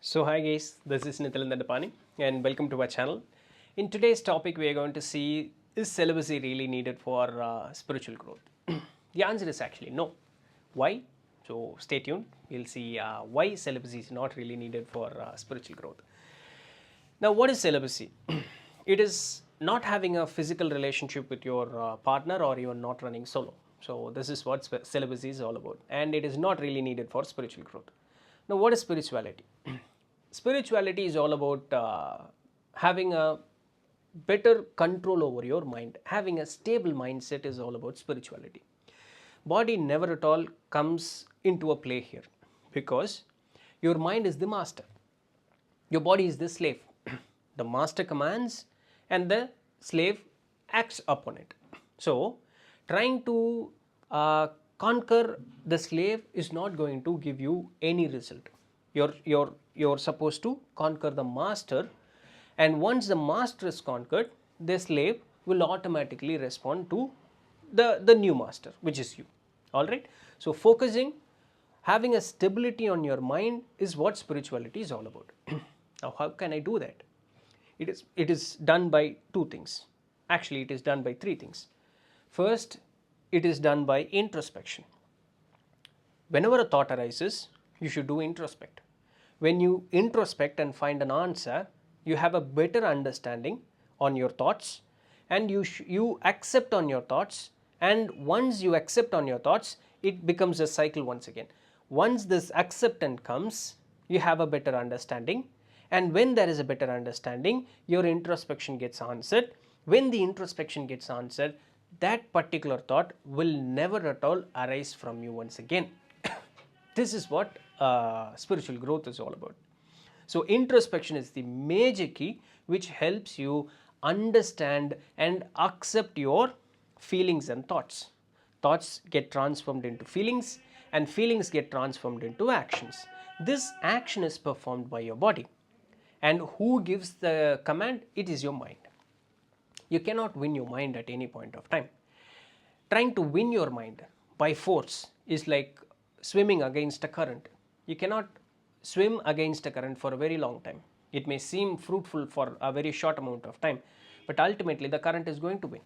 So hi guys, this is Nithilan Dhandapani and welcome to our channel. In today's topic we are going to see, is celibacy really needed for spiritual growth? The answer is actually no. Why? So stay tuned, we'll see why celibacy is not really needed for spiritual growth. Now what is celibacy? It is not having a physical relationship with your partner, or even not running solo. So this is what celibacy is all about, and it is not really needed for spiritual growth. Now what is spirituality? Spirituality is all about having a better control over your mind. Having a stable mindset is all about spirituality. Body never at all comes into a play here, because your mind is the master, your body is the slave. The master commands and the slave acts upon it. So trying to conquer the slave is not going to give you any result. You're supposed to conquer the master, and once the master is conquered, the slave will automatically respond to the new master, which is you. All right. So focusing, having a stability on your mind is what spirituality is all about. Now how can I do that? It is done by two things. Actually, it is done by three things. First, it is done by introspection. Whenever a thought arises, you should do introspect. When you introspect and find an answer, you have a better understanding on your thoughts, and you accept on your thoughts, and once you accept on your thoughts, it becomes a cycle once again. Once this acceptance comes, you have a better understanding, and when there is a better understanding, your introspection gets answered. When the introspection gets answered, that particular thought will never at all arise from you once again. This is what spiritual growth is all about. So introspection is the major key which helps you understand and accept your feelings and thoughts. Thoughts get transformed into feelings, and feelings get transformed into actions. This action is performed by your body, and who gives the command? It is your mind. You cannot win your mind at any point of time. Trying to win your mind by force is like swimming against a current. You cannot swim against a current for a very long time. It may seem fruitful for a very short amount of time, but ultimately the current is going to win,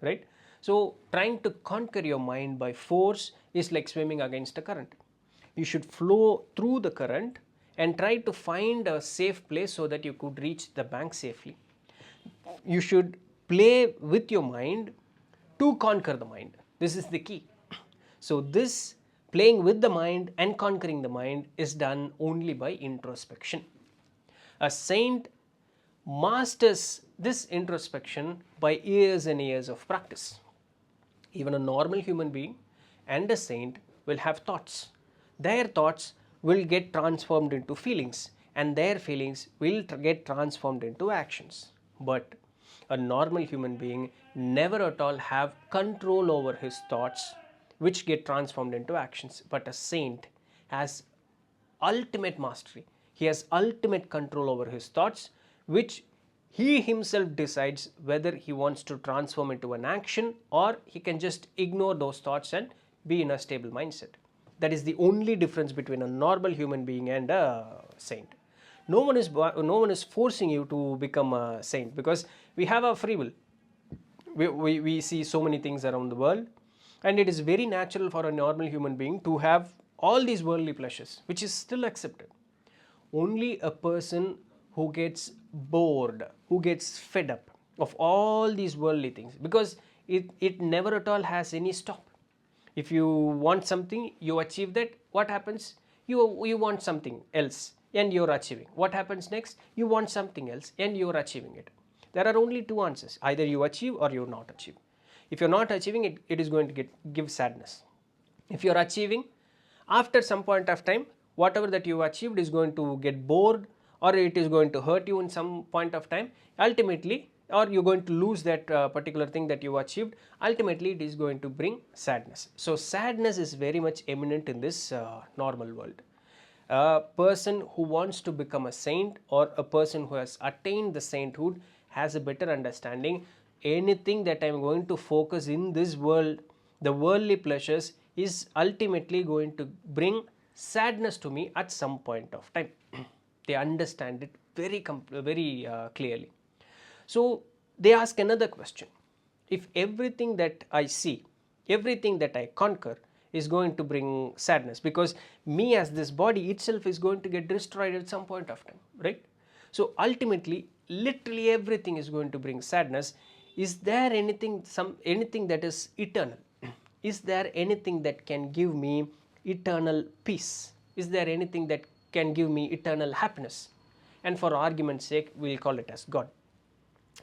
right? So trying to conquer your mind by force is like swimming against a current. You should flow through the current and try to find a safe place so that you could reach the bank safely. You should play with your mind to conquer the mind. This is the key. So this playing with the mind and conquering the mind is done only by introspection. A saint masters this introspection by years and years of practice. Even a normal human being and a saint will have thoughts. Their thoughts will get transformed into feelings, and their feelings will get transformed into actions. But a normal human being never at all have control over his thoughts, which get transformed into actions. But a saint has ultimate mastery. He has ultimate control over his thoughts, which he himself decides whether he wants to transform into an action, or he can just ignore those thoughts and be in a stable mindset. That is the only difference between a normal human being and a saint. No one is forcing you to become a saint, because we have a free will. We see so many things around the world, and it is very natural for a normal human being to have all these worldly pleasures, which is still accepted. Only a person who gets bored, who gets fed up of all these worldly things, because it never at all has any stop. If you want something, you achieve that, what happens? You want something else and you're achieving. What happens next? You want something else and you're achieving it. There are only two answers: either you achieve or you not achieve. If you're not achieving it, it is going to give sadness. If you're achieving, after some point of time, whatever that you achieved is going to get bored, or it is going to hurt you in some point of time. Ultimately, or you're going to lose that particular thing that you achieved. Ultimately, it is going to bring sadness. So sadness is very much eminent in this normal world. A person who wants to become a saint, or a person who has attained the sainthood, has a better understanding. Anything that I'm going to focus in this world, the worldly pleasures, is ultimately going to bring sadness to me at some point of time. They understand it very clearly. So they ask another question. If everything that I see, everything that I conquer is going to bring sadness, because me as this body itself is going to get destroyed at some point of time, right? So ultimately, literally everything is going to bring sadness. Is there anything that is eternal? Is there anything that can give me eternal peace? Is there anything that can give me eternal happiness? And for argument's sake, we'll call it as God.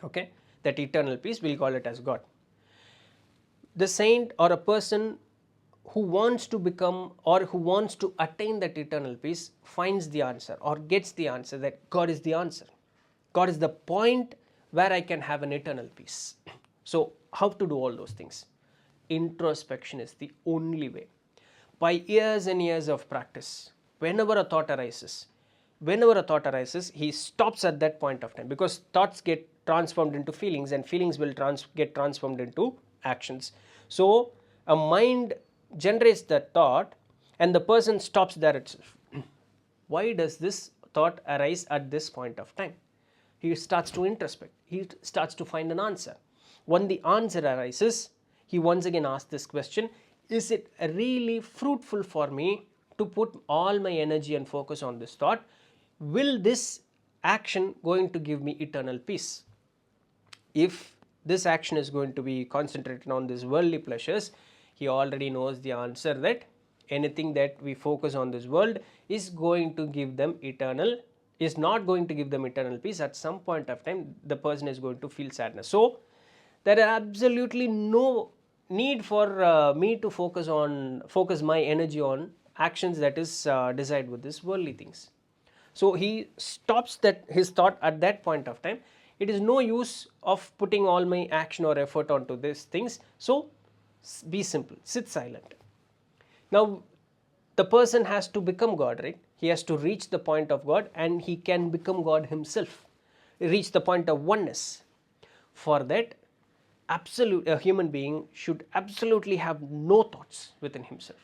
Okay, that eternal peace, we'll call it as God. The saint or a person who wants to become or who wants to attain that eternal peace finds the answer or gets the answer that God is the answer. God is the point where I can have an eternal peace. So how to do all those things? Introspection is the only way. By years and years of practice, whenever a thought arises, he stops at that point of time, because thoughts get transformed into feelings and feelings will get transformed into actions. So a mind generates that thought and the person stops there itself. Why does this thought arise at this point of time? He starts to introspect. He starts to find an answer. When the answer arises, he once again asks this question: is it really fruitful for me to put all my energy and focus on this thought? Will this action going to give me eternal peace? If this action is going to be concentrated on these worldly pleasures, he already knows the answer, that anything that we focus on this world is going to give them is not going to give them eternal peace. At some point of time, the person is going to feel sadness. So there is absolutely no need for me to focus my energy on actions that is desired with these worldly things. So he stops his thought at that point of time. It is no use of putting all my action or effort onto these things. So be simple, sit silent. Now the person has to become God, right? He has to reach the point of God, and he can become God himself, reach the point of oneness. For that, a human being should absolutely have no thoughts within himself.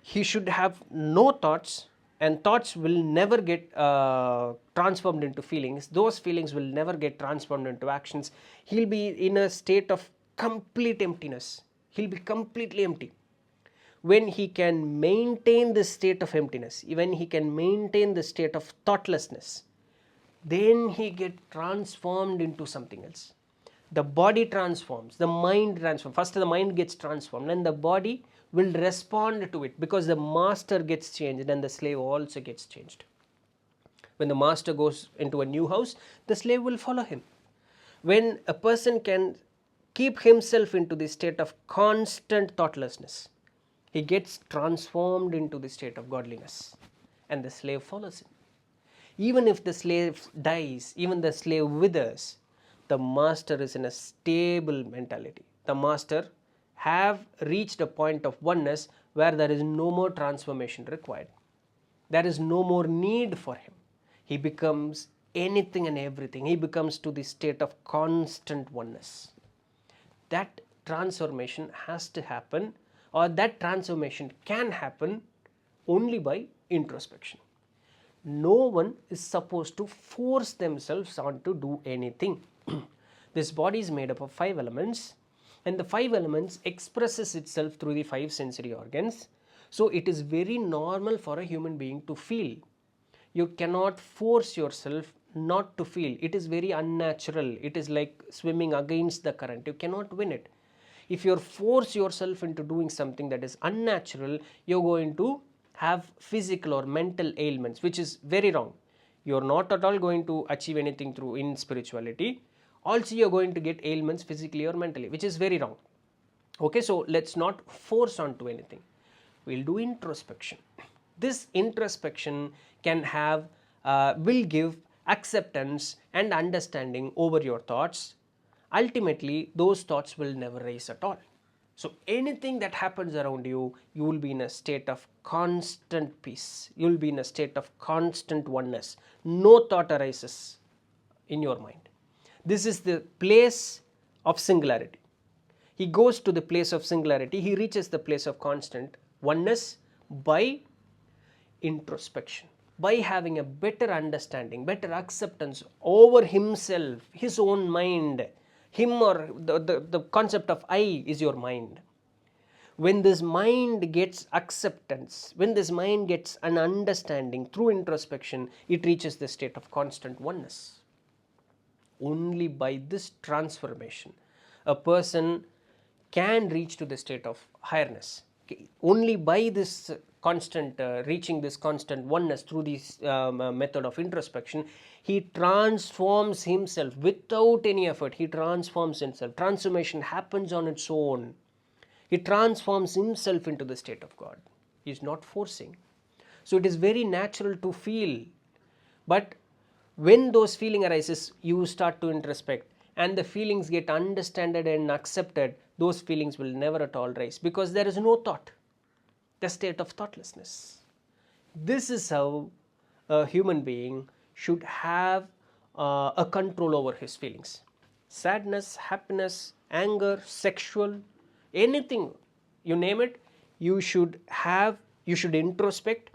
He should have no thoughts, and thoughts will never get transformed into feelings. Those feelings will never get transformed into actions. He'll be in a state of complete emptiness. He'll be completely empty. When he can maintain this state of emptiness, when he can maintain the state of thoughtlessness, then he gets transformed into something else. The body transforms, the mind transforms. First the mind gets transformed and the body will respond to it, because the master gets changed and the slave also gets changed. When the master goes into a new house, the slave will follow him. When a person can keep himself into the state of constant thoughtlessness, he gets transformed into the state of godliness and the slave follows him. Even if the slave dies, even the slave withers, the master is in a stable mentality. The master have reached a point of oneness where there is no more transformation required. There is no more need for him. He becomes anything and everything. He becomes to the state of constant oneness. That transformation has to happen, or that transformation can happen only by introspection. No one is supposed to force themselves on to do anything. This body is made up of 5 elements, and the 5 elements expresses itself through the 5 sensory organs. So it is very normal for a human being to feel. You cannot force yourself not to feel. It is very unnatural. It is like swimming against the current. You cannot win it. If you force yourself into doing something that is unnatural, you're going to have physical or mental ailments, which is very wrong. You're not at all going to achieve anything in spirituality. Also, you're going to get ailments physically or mentally, which is very wrong. Okay, so let's not force onto anything. We'll do introspection. This introspection will give acceptance and understanding over your thoughts. Ultimately, those thoughts will never rise at all. So anything that happens around you, you will be in a state of constant peace. You will be in a state of constant oneness. No thought arises in your mind. This is the place of singularity. He goes to the place of singularity. He reaches the place of constant oneness by introspection, by having a better understanding, better acceptance over himself, his own mind, him, or the concept of I is your mind. When this mind gets acceptance, when this mind gets an understanding through introspection, it reaches the state of constant oneness. Only by this transformation, a person can reach to the state of highness. Only by this constant, reaching this constant oneness through this method of introspection, he transforms himself without any effort. He transforms himself. Transformation happens on its own. He transforms himself into the state of God. He is not forcing. So it is very natural to feel. But when those feelings arises, you start to introspect, and the feelings get understood and accepted, those feelings will never at all rise, because there is no thought, the state of thoughtlessness. This is how a human being should have a control over his feelings. Sadness, happiness, anger, sexual, anything, you name it, you should introspect,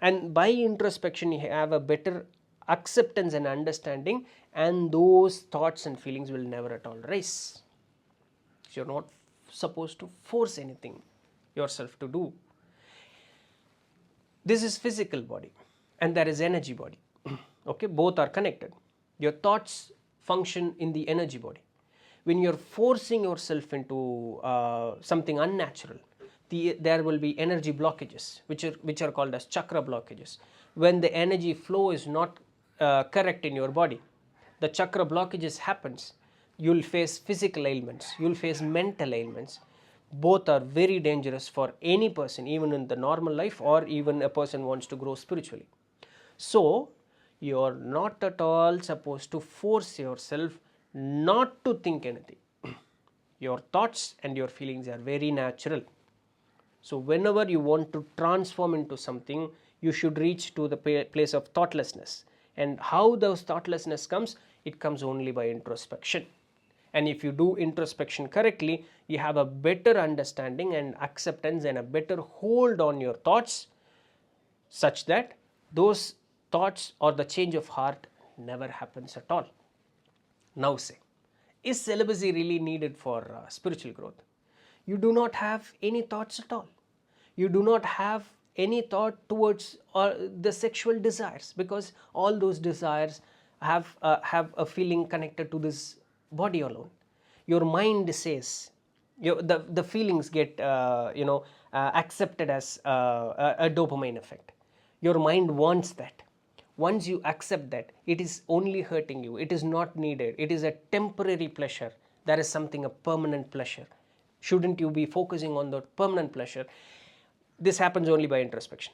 and by introspection you have a better acceptance and understanding, and those thoughts and feelings will never at all rise. You're not supposed to force anything yourself to do. This is physical body and there is energy body. Okay, both are connected. Your thoughts function in the energy body. When you're forcing yourself into something unnatural, there will be energy blockages, which are called as chakra blockages. When the energy flow is not correct in your body, the chakra blockages happens. You'll face physical ailments, you'll face mental ailments. Both are very dangerous for any person, even in the normal life, or even a person wants to grow spiritually. So you're not at all supposed to force yourself not to think anything. Your thoughts and your feelings are very natural. So whenever you want to transform into something, you should reach to the place of thoughtlessness. And how those thoughtlessness comes? It comes only by introspection. And if you do introspection correctly, you have a better understanding and acceptance and a better hold on your thoughts, such that those thoughts or the change of heart never happens at all. Now say, is celibacy really needed for spiritual growth? You do not have any thoughts at all. You do not have any thought towards the sexual desires, because all those desires have a feeling connected to this body alone. Your mind says, the feelings get accepted as a dopamine effect. Your mind wants that. Once you accept that, it is only hurting you. It is not needed. It is a temporary pleasure. There is something, a permanent pleasure. Shouldn't you be focusing on the permanent pleasure? This happens only by introspection.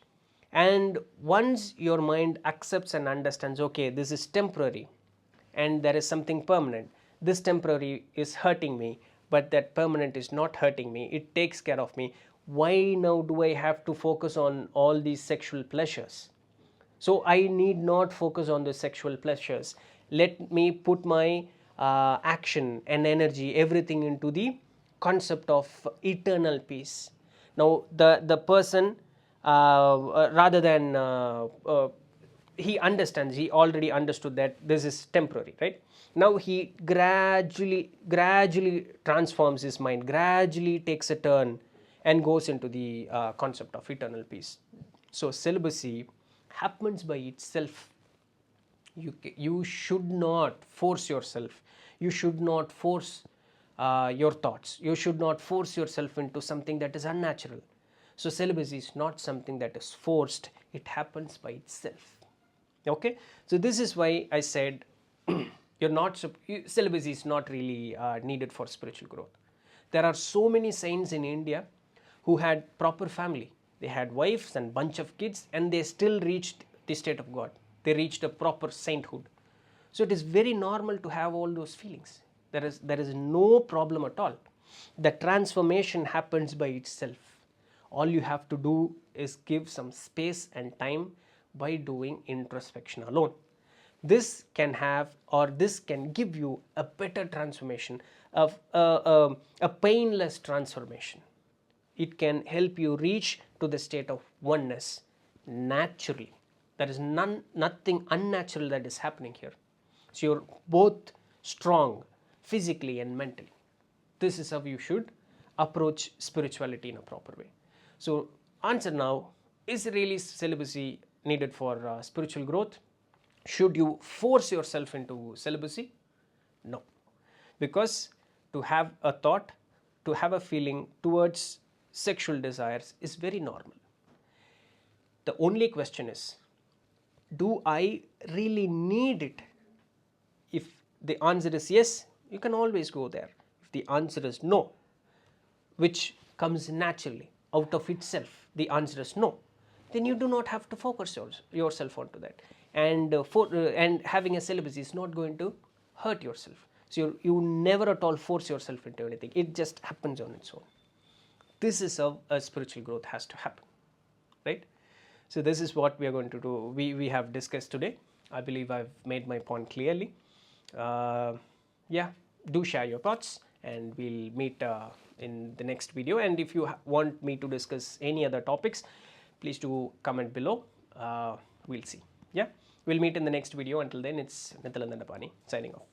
And once your mind accepts and understands, okay, this is temporary and there is something permanent. This temporary is hurting me, but that permanent is not hurting me. It takes care of me. Why now do I have to focus on all these sexual pleasures? So I need not focus on the sexual pleasures. Let me put my action and energy, everything into the concept of eternal peace. Now the person, rather than he understands, he already understood that this is temporary, right? Now he gradually transforms his mind, gradually takes a turn and goes into the concept of eternal peace. So celibacy happens by itself. You should not force yourself. You should not force your thoughts. You should not force yourself into something that is unnatural. So celibacy is not something that is forced. It happens by itself. Okay, so this is why I said celibacy is not really needed for spiritual growth. There are so many saints in India who had proper family. They had wives and bunch of kids, and they still reached the state of God. They reached a proper sainthood. So it is very normal to have all those feelings. There is no problem at all. The transformation happens by itself. All you have to do is give some space and time by doing introspection alone. This can give you a better transformation, of a painless transformation. It can help you reach to the state of oneness naturally. There is nothing unnatural that is happening here. So you're both strong physically and mentally. This is how you should approach spirituality in a proper way. So answer now, is really celibacy needed for spiritual growth? Should you force yourself into celibacy? No. Because to have a thought, to have a feeling towards sexual desires is very normal. The only question is, do I really need it? If the answer is yes, you can always go there. If the answer is no, which comes naturally out of itself, the answer is no, then you do not have to focus yourself onto that. And and having a celibacy is not going to hurt yourself. So you never at all force yourself into anything. It just happens on its own. This is how a spiritual growth has to happen, right? So this is what we are going to do. We have discussed today. I believe I've made my point clearly. Yeah, do share your thoughts, and we'll meet in the next video. And if you want me to discuss any other topics, please do comment below. We'll see. Yeah, we'll meet in the next video. Until then, it's Nithilan Dhandapani signing off.